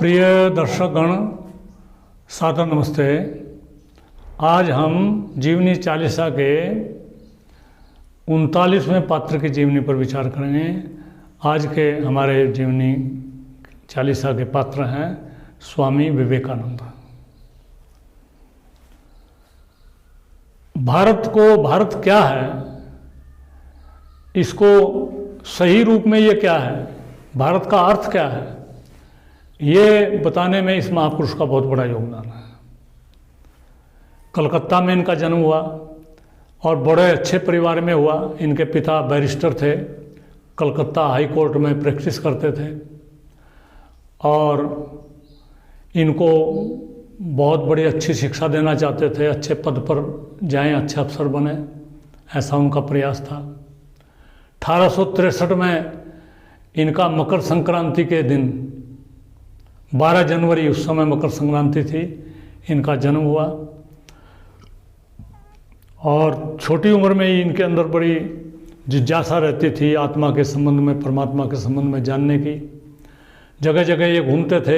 प्रिय दर्शकगण, सादर नमस्ते। आज हम जीवनी चालीसा के 39वें पात्र की जीवनी पर विचार करेंगे। आज के हमारे जीवनी चालीसा के पात्र हैं स्वामी विवेकानंद। भारत क्या है, इसको सही रूप में ये क्या है, भारत का अर्थ क्या है, ये बताने में इस महापुरुष का बहुत बड़ा योगदान है। कलकत्ता में इनका जन्म हुआ और बड़े अच्छे परिवार में हुआ। इनके पिता बैरिस्टर थे, कलकत्ता हाई कोर्ट में प्रैक्टिस करते थे और इनको बहुत बड़ी अच्छी शिक्षा देना चाहते थे, अच्छे पद पर जाएं, अच्छे अफसर बने, ऐसा उनका प्रयास था। 1863 में इनका मकर संक्रांति के दिन 12 जनवरी, उस समय मकर संक्रांति थी, इनका जन्म हुआ और छोटी उम्र में ही इनके अंदर बड़ी जिज्ञासा रहती थी आत्मा के संबंध में, परमात्मा के संबंध में जानने की। जगह जगह ये घूमते थे।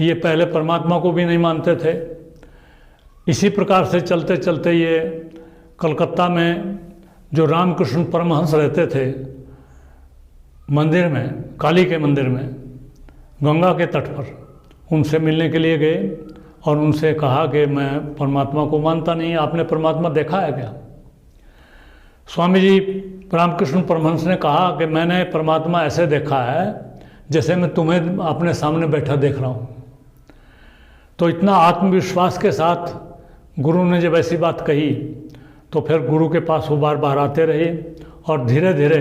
ये पहले परमात्मा को भी नहीं मानते थे। इसी प्रकार से चलते चलते ये कलकत्ता में जो रामकृष्ण परमहंस रहते थे मंदिर में, काली के मंदिर में, गंगा के तट पर, उनसे मिलने के लिए गए और उनसे कहा कि मैं परमात्मा को मानता नहीं, आपने परमात्मा देखा है क्या? स्वामी जी रामकृष्ण परमहंस ने कहा कि मैंने परमात्मा ऐसे देखा है जैसे मैं तुम्हें अपने सामने बैठा देख रहा हूँ। तो इतना आत्मविश्वास के साथ गुरु ने जब ऐसी बात कही तो फिर गुरु के पास वो बार बार आते रहे और धीरे धीरे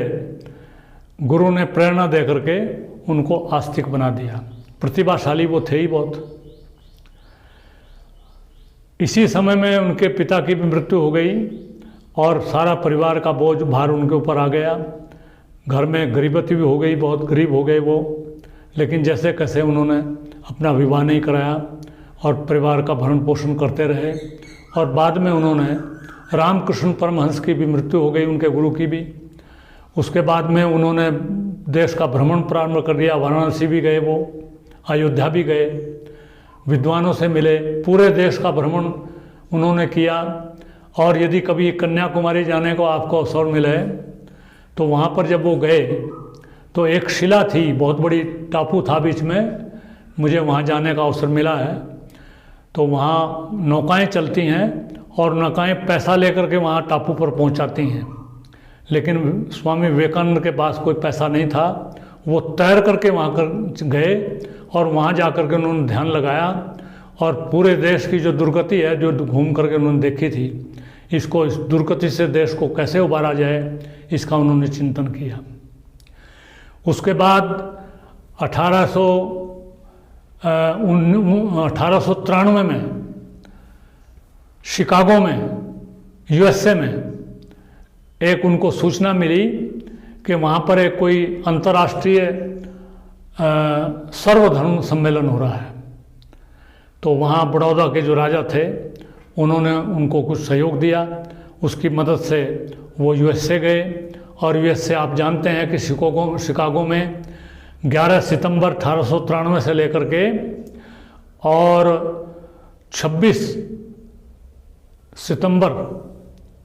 गुरु ने प्रेरणा दे करके उनको आस्तिक बना दिया। प्रतिभाशाली वो थे ही बहुत। इसी समय में उनके पिता की भी मृत्यु हो गई और सारा परिवार का बोझ भार उनके ऊपर आ गया। घर में गरीबती भी हो गई, बहुत गरीब हो गए वो। लेकिन जैसे कैसे उन्होंने अपना विवाह नहीं कराया और परिवार का भरण पोषण करते रहे। और बाद में उन्होंने रामकृष्ण परमहंस की भी मृत्यु हो गई, उनके गुरु की भी। उसके बाद में उन्होंने देश का भ्रमण प्रारंभ कर दिया। वाराणसी भी गए वो, अयोध्या भी गए, विद्वानों से मिले, पूरे देश का भ्रमण उन्होंने किया। और यदि कभी कन्याकुमारी जाने को आपको अवसर मिले तो वहाँ पर जब वो गए तो एक शिला थी, बहुत बड़ी टापू था बीच में, मुझे वहाँ जाने का अवसर मिला है। तो वहाँ नौकाएं चलती हैं और नौकाएं पैसा लेकर के वहाँ टापू पर पहुँचाती हैं। लेकिन स्वामी विवेकानंद के पास कोई पैसा नहीं था। वो तैर करके वहाँ कर गए और वहाँ जा कर के उन्होंने ध्यान लगाया और पूरे देश की जो दुर्गति है, जो घूम करके उन्होंने देखी थी, इस दुर्गति से देश को कैसे उबारा जाए, इसका उन्होंने चिंतन किया। उसके बाद 1893 में शिकागो में, यूएसए में एक उनको सूचना मिली कि वहाँ पर एक कोई अंतर्राष्ट्रीय सर्वधर्म सम्मेलन हो रहा है। तो वहाँ बड़ौदा के जो राजा थे उन्होंने उनको कुछ सहयोग दिया। उसकी मदद से वो यूएसए गए और यूएसए आप जानते हैं कि शिकागो में 11 सितंबर 1893 से लेकर के और 26 सितंबर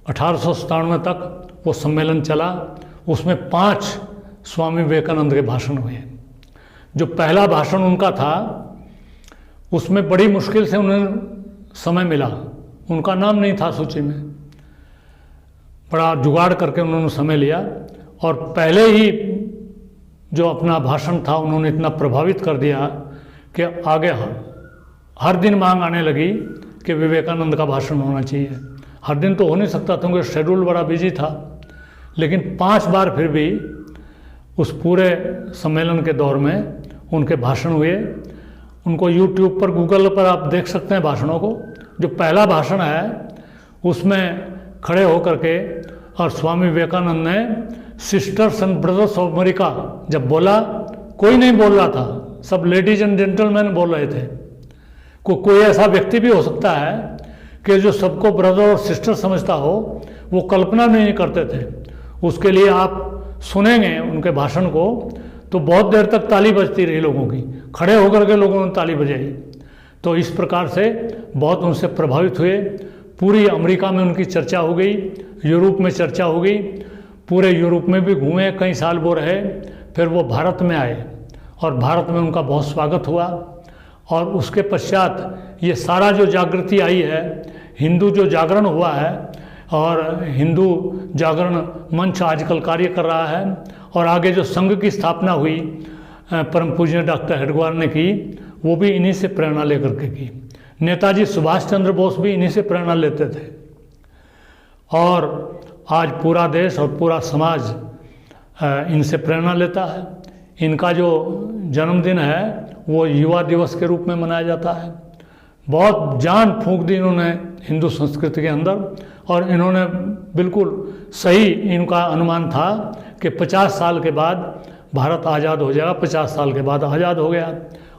1897 तक वो सम्मेलन चला। उसमें 5 स्वामी विवेकानंद के भाषण हुए। जो पहला भाषण उनका था उसमें बड़ी मुश्किल से उन्हें समय मिला, उनका नाम नहीं था सूची में, बड़ा जुगाड़ करके उन्होंने समय लिया और पहले ही जो अपना भाषण था उन्होंने इतना प्रभावित कर दिया कि आगे हर दिन मांग आने लगी कि विवेकानंद का भाषण होना चाहिए। हर दिन तो हो नहीं सकता था क्योंकि शेड्यूल बड़ा बिजी था, लेकिन 5 बार फिर भी उस पूरे सम्मेलन के दौर में उनके भाषण हुए। उनको यूट्यूब पर, गूगल पर आप देख सकते हैं भाषणों को। जो पहला भाषण है उसमें खड़े होकर के और स्वामी विवेकानंद ने sisters and brothers of America जब बोला, कोई नहीं बोल रहा था, सब लेडीज एंड जेंटलमैन बोल रहे थे। कोई ऐसा व्यक्ति भी हो सकता है कि जो सबको ब्रदर और सिस्टर समझता हो, वो कल्पना नहीं करते थे। उसके लिए आप सुनेंगे उनके भाषण को तो बहुत देर तक ताली बजती रही लोगों की, खड़े होकर के लोगों ने ताली बजाई। तो इस प्रकार से बहुत उनसे प्रभावित हुए। पूरी अमेरिका में उनकी चर्चा हो गई, यूरोप में चर्चा हो गई, पूरे यूरोप में भी घूमे, कई साल वो रहे। फिर वो भारत में आए और भारत में उनका बहुत स्वागत हुआ। और उसके पश्चात ये सारा जो जागृति आई है, हिंदू जो जागरण हुआ है, और हिंदू जागरण मंच आजकल कार्य कर रहा है, और आगे जो संघ की स्थापना हुई परम पूज्य डॉक्टर हेडगेवार ने की, वो भी इन्हीं से प्रेरणा लेकर के की। नेताजी सुभाष चंद्र बोस भी इन्हीं से प्रेरणा लेते थे। और आज पूरा देश और पूरा समाज इनसे प्रेरणा लेता है। इनका जो जन्मदिन है वो युवा दिवस के रूप में मनाया जाता है। बहुत जान फूंक दी इन्होंने हिंदू संस्कृति के अंदर, और इन्होंने बिल्कुल सही, इनका अनुमान था कि 50 साल के बाद भारत आज़ाद हो जाएगा। 50 साल के बाद आज़ाद हो गया।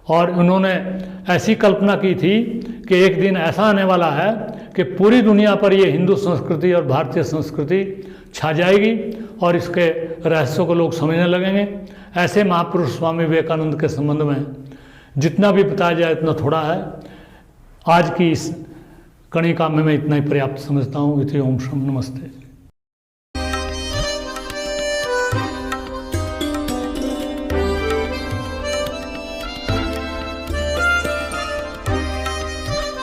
और उन्होंने ऐसी कल्पना की थी कि एक दिन ऐसा आने वाला है कि पूरी दुनिया पर ये हिंदू संस्कृति और भारतीय संस्कृति छा जाएगी और इसके रहस्यों को लोग समझने लगेंगे। ऐसे महापुरुष स्वामी विवेकानंद के संबंध में जितना भी बताया जाए इतना थोड़ा है। आज की इस कणिका में मैं इतना ही पर्याप्त समझता हूँ। इति ओम शम नमस्ते।